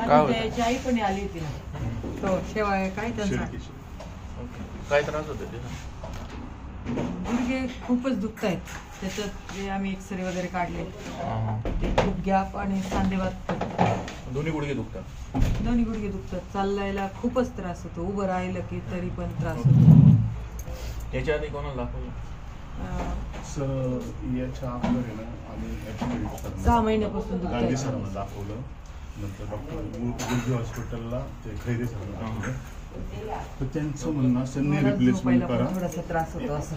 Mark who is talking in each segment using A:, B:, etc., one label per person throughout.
A: त्याची आई पण आली होती ना, तो शेवाळ काय त्यांचा
B: काय त्रास होते ते?
A: गुडघे खूपच दुखत आहेत. त्याच्यात जे आम्ही एक्सरे वगैरे काढले ते खूप गॅप आणि सांधेवात.
B: दोन्ही गुडघे दुखतात?
A: दोन्ही गुडघे दुखतात. चालायला खूपच त्रास होतो. उभं राहिलं की तरी पण त्रास होतो.
B: याच्या आधी कोणाला दाखवलं?
C: याच्या अगोदर आहे ना आम्ही
A: 6 महिन्यापासून
C: गांधी सरांना दाखवलं. नंतर डॉक्टर गुडघे हॉस्पिटलला ते खैरे सरांना दाखवलं. तर त्यांचं म्हणणं असं नी रिप्लेसमेंट करा.
A: थोडासा त्रास होतो असं.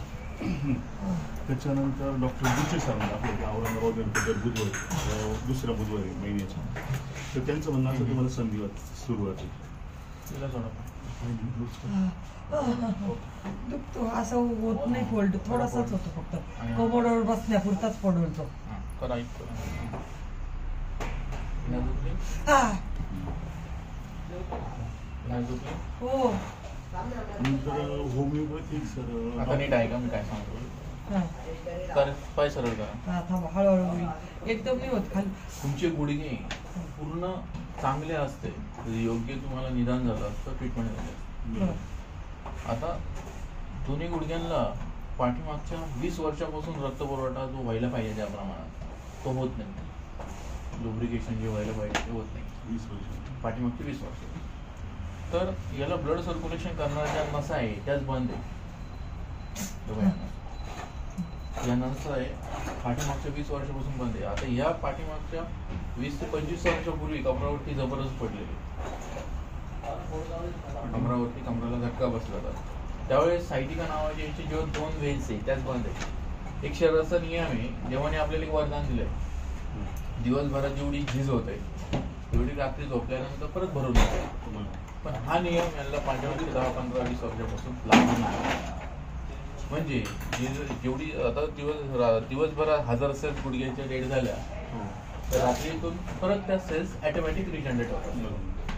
C: त्याच्यानंतर डॉक्टर दुचे सरांना दाखवलं औरंगाबाद बुधवारी, दुसऱ्या बुधवारी महिन्याच्या. तर त्यांचं म्हणणं असं तुम्हाला संधिवात सुरुवात
A: दुखतो. असं होत नाही फोल्ड, थोडासाच होतो फक्त. कमोडावर बसण्यापुरताच पडतो. हो.
C: नंतर होमिओपॅथिक सर
B: आता नीट आहे का मी काय सांगतो? तर पाय सरळ करा.
A: हळूहळू होईल. एकदम नाही होत खाली.
B: तुमचे गुडघे पूर्ण चांगले असते, योग्य तुम्हाला निदान झालं असतं, ट्रीटमेंट झाली. आता दोन्ही गुडघ्यांना पाठीमागच्या 20 वर्षापासून रक्तपुरवठा जो व्हायला पाहिजे त्या प्रमाणात तो होत नाही. लुब्रिकेशन जे व्हायला पाहिजे ते होत नाही
C: 20 वर्ष,
B: पाठीमागची 20 वर्ष. तर याला ब्लड सर्क्युलेशन करणाऱ्या ज्या नसा आहे त्याच बंद आहे. या नसा आहे पाठीमागच्या 20 वर्षापासून बंद आहे. आता या पाठीमागच्या 20 ते 25 वर्षापूर्वी कमरावरती जबरदस्त पडलेली, कमराला झटका बसला होता. त्यावेळेस सायटिका नावाची यांची जेव्हा 2 व्हेन्स आहे त्याच बंद आहे. एक शरीराचा नियम आहे, देवाने आपल्याला एक वरदान दिलंय, दिवसभरात जेवढी झीज होते तेवढी रात्री झोपल्यानंतर परत भरून येते. पण हा नियम यांना पाठीमागील 10, 15, 20 वर्षापासून लागू नाही. म्हणजे जेवढी आता दिवसभरात 1000 सेल्स गुडघ्याच्या डेड झाल्या तर रात्रीतून परत त्या सेल्स ऑटोमॅटिक रिजनरेट होतात.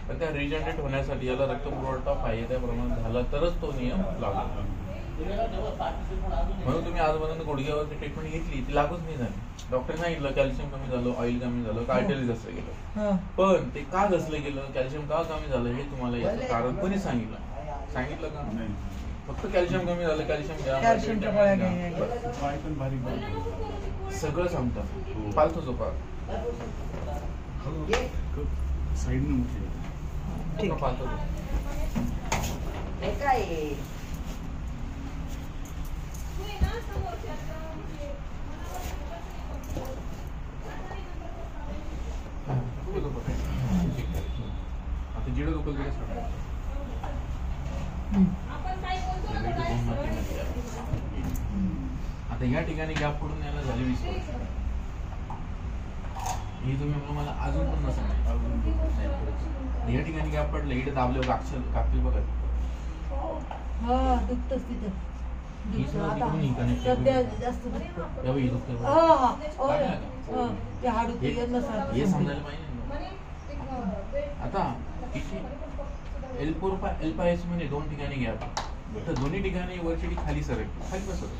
B: पण त्या रिजनरेट होण्यासाठी याला रक्तपुरवठा पाहिजे त्या प्रमाणात झाला तरच तो नियम लागू. म्हणून तुम्ही आजपर्यंत गुडघ्यावरची ट्रीटमेंट घेतली ती लागूच नाही झाली. डॉक्टर सांगितलं कॅल्शियम कमी झालं, ऑइल कमी झालं, कार्टिलेज घसलं गेलं. पण ते का घसलं गेलं, कॅल्शियम का कमी झालं हे तुम्हाला याचं कारण कोणी सांगितलं का? फक्त कॅल्शियम कमी झालं, कॅल्शियम सगळं सांगतात. फालतू झोपा. फालतू आता जिडं दुखल आता या ठिकाणी गॅप पडून यायला झाले 20 वर्ष. हे तुम्ही मला अजून पण नसेल. या ठिकाणी गॅप पडलं, इकडे दाबले कापतील बघा. हे समजायला पाहिजे. आता एल्पाएस मध्ये 2 ठिकाणी गॅप, तर दोन्ही ठिकाणी वरची खाली सरकली, खाली बसत.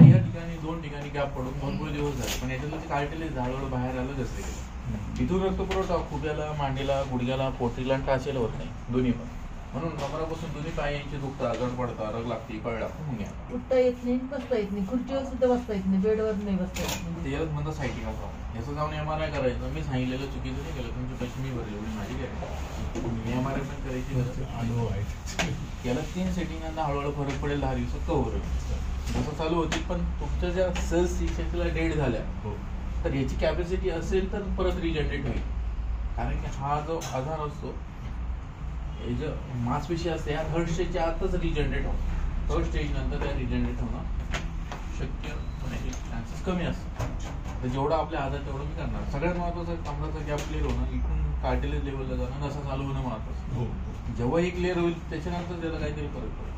B: या ठिकाणी 2 ठिकाणी गॅप पडून भरपूर दिवस झाले, पण याच्यातलं ते कार्टिलेज हळूहळू बाहेर आलं घसले गेलं. इथून रक्तपुरवठा खुट्याला, मांडीला, गुडघ्याला, पोटरीला आणि टाचेला होत नाही, दोन्ही पण. म्हणून कमरापासून दोन्ही पाय यांची दुखतात, गड पडतात, रग लागते, कळ लागते.
A: उठता येत नाही, बसता येत नाही, खुर्चीवर सुद्धा बसता येत नाही, बेडवर नाही बसता येत नाही.
B: यालाच म्हणतात सायटिका प्रॉब्लेम. याचं जाऊन MRI करायचं. मी सांगितलेलं चुकीचं नाही केलं, तुमचे पैसे मी भरले, एवढी माझी काय. MRI पण करायची. याला 3 सेटिंगांना हळूहळू फरक पडेल, 10 दिवसात कव्हर होईल. जसं चालू होती, पण तुमच्या ज्या सेल्स तिला डेड झाल्या तर याची कॅपॅसिटी असेल तर परत रिजनरेट होईल. कारण की हा जो आजार असतो, हे जे मांसपेशी असते या 3rd स्टेजच्या आतच रिजनरेट होतं. 3rd स्टेज नंतर त्या रिजनरेट होणं शक्य होण्याचे चान्सेस कमी असतात. तर जेवढं आपल्या आजार तेवढं मी करणार. सगळ्यात महत्त्वाचं कमराचा गॅप क्लिअर होणं, इथून कार्टिलेज लेवलला जाणं, नसा चालू होणं महत्त्वाचं. जेव्हा ही क्लिअर होईल त्याच्यानंतर त्याला काहीतरी फरक पडेल.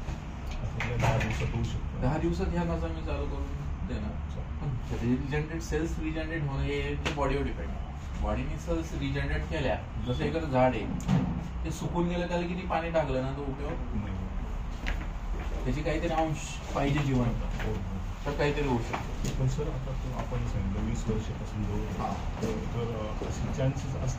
C: 10 दिवसात होऊ शकतो.
B: 10 दिवसात ह्या नसा मी चालू करून देणार. पण रिजनरेट सेल्स रिजनरेट होणं हे बॉडीवर डिपेंड आहे. बॉडीने सेल्स रिजनरेट केल्या, जसं एखादं झाड आहे ते सुकून गेलं, त्याला किती पाणी टाकलं ना तो उपयोग नाही. त्याची काहीतरी अंश पाहिजे जीवन, तर काहीतरी होऊ शकतो.
C: पण सर आता आपण सांगितलं 20 वर्षापासून चान्सेस असतात.